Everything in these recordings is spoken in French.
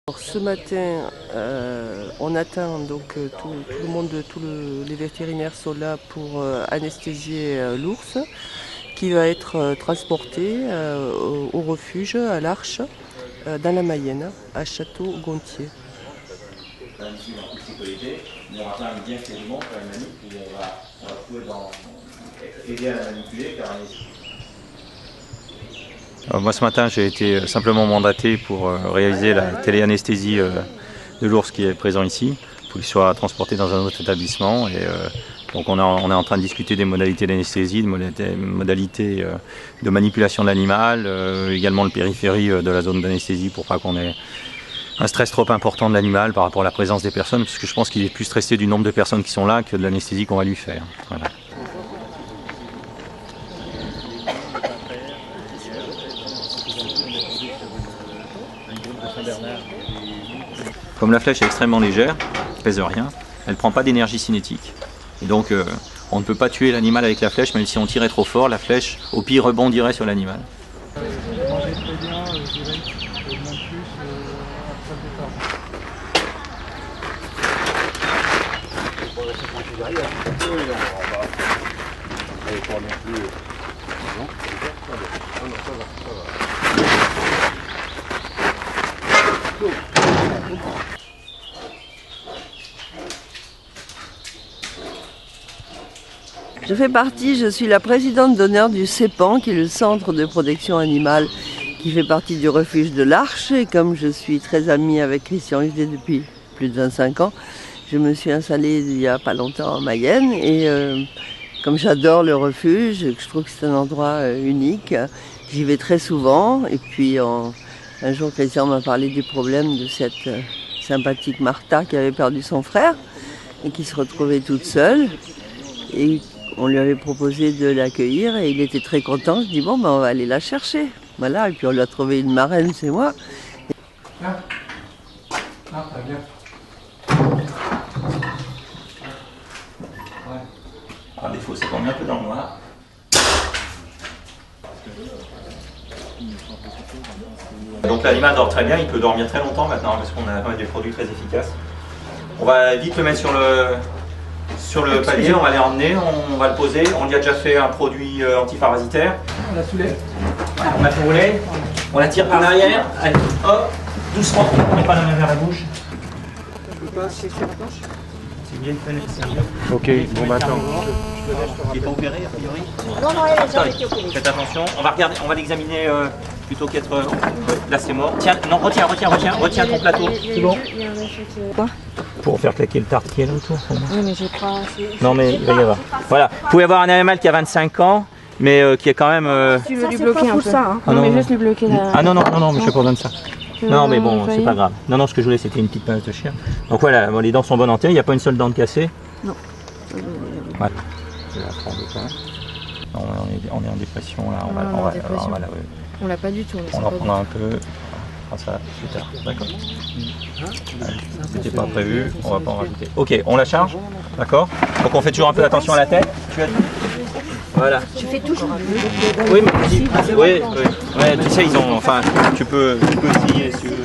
Alors, ce matin, on attend donc tout le monde, les vétérinaires sont là pour anesthésier l'ours qui va être transporté au refuge à l'Arche dans la Mayenne, à Château-Gontier. Il y aura quand même bien quasiment faire une manip et on va pouvoir aider à la manipuler. Moi ce matin j'ai été simplement mandaté pour réaliser la téléanesthésie de l'ours qui est présent ici, pour qu'il soit transporté dans un autre établissement. Et, donc on est en train de discuter des modalités d'anesthésie, des modalités de manipulation de l'animal, également le périphérie de la zone d'anesthésie pour pas qu'on ait un stress trop important de l'animal par rapport à la présence des personnes, parce que je pense qu'il est plus stressé du nombre de personnes qui sont là que de l'anesthésie qu'on va lui faire. Voilà. Comme la flèche est extrêmement légère, elle pèse rien, elle ne prend pas d'énergie cinétique. Et donc on ne peut pas tuer l'animal avec la flèche, même si on tirait trop fort, la flèche au pire rebondirait sur l'animal. Je suis la présidente d'honneur du CEPAN, qui est le centre de protection animale qui fait partie du refuge de l'Arche. Et comme je suis très amie avec Christian Udet depuis plus de 25 ans, je me suis installée il n'y a pas longtemps en Mayenne. Et comme j'adore le refuge, je trouve que c'est un endroit unique, j'y vais très souvent. Et puis un jour, Christian m'a parlé du problème de cette sympathique Martha qui avait perdu son frère et qui se retrouvait toute seule. Et on lui avait proposé de l'accueillir et il était très content. Je dis bon, ben on va aller la chercher. Voilà, et puis on lui a trouvé une marraine, c'est moi. Ah, très bien. Ouais. Par défaut, c'est qu'on met un peu dans le noir. Donc l'animal dort très bien, il peut dormir très longtemps maintenant parce qu'on a des produits très efficaces. On va vite le mettre sur le palier, on va les emmener, on va le poser. On lui a déjà fait un produit antiparasitaire. On la soulève. Voilà, on la fait rouler, on la tire par l'arrière. Allez, hop, doucement, on met pas la main vers la bouche. C'est bien fait. Ok, bon bah attends. Il n'est pas opéré a priori? Non, non, elle n'a jamais été opérée. Faites attention, on va l'examiner plutôt qu'être... là c'est mort. Tiens, non, retiens ton plateau. C'est bon? Quoi? Pour faire claquer le tarte qui est là autour. Oui, mais j'ai pas... Non mais il va y avoir. Voilà, vous pouvez avoir un animal qui a 25 ans, mais qui est quand même... Tu veux lui bloquer un peu ça, hein. Ah, non, non, mais juste lui bloquer la... Ah non, mais je te pardonne ça. Non mais bon, c'est pas grave. Non, ce que je voulais c'était une petite pince de chien. Donc voilà, bon, les dents sont bonnes entières, il n'y a pas une seule dent de cassée. Non. Voilà. Je vais la prendre de toi. Non, on est en dépression là, On l'a pas du tout. On en prendra un peu. On fera ça plus tard, d'accord? C'était pas prévu, on va pas en rajouter. Ok, on la charge, d'accord? Donc on fait toujours un peu attention à la tête. Voilà. Tu fais toujours. Oui, mais oui. Ouais, tu sais, ils ont. Enfin, tu peux essayer si tu veux.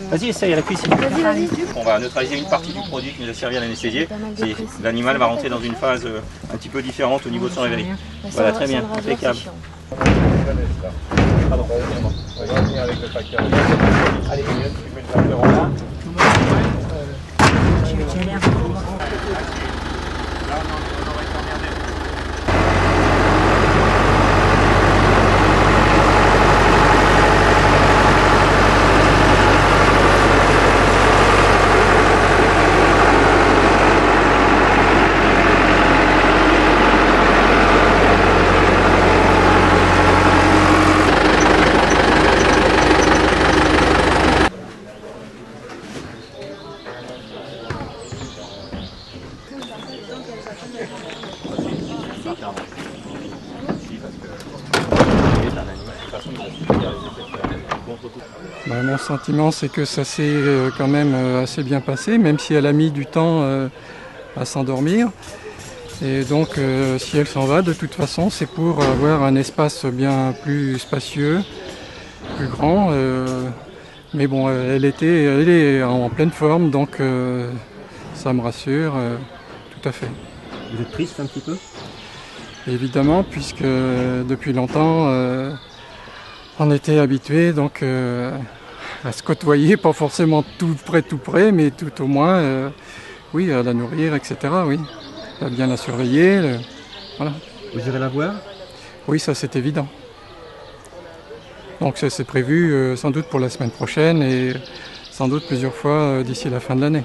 Vas-y, essaye à la cuisse. Vas-y. On va neutraliser une partie du produit qui nous a servi à l'anesthésier. L'animal va rentrer dans une phase un petit peu différente au niveau de son réveil. Voilà, très bien, impeccable. Pardon, on va revenir avec le facteur. Allez, tu mets le facteur en là. Tu as l'air. Mon sentiment, c'est que ça s'est quand même assez bien passé, même si elle a mis du temps à s'endormir. Et donc, si elle s'en va, de toute façon, c'est pour avoir un espace bien plus spacieux, plus grand, Mais bon, elle est en pleine forme, donc ça me rassure, tout à fait. Vous êtes triste un petit peu? Évidemment, puisque depuis longtemps, on était habitués donc à se côtoyer, pas forcément tout près, mais tout au moins, oui, à la nourrir, etc. Oui, à bien la surveiller, voilà. Vous irez la voir? Oui, ça c'est évident. Donc c'est prévu sans doute pour la semaine prochaine et sans doute plusieurs fois d'ici la fin de l'année.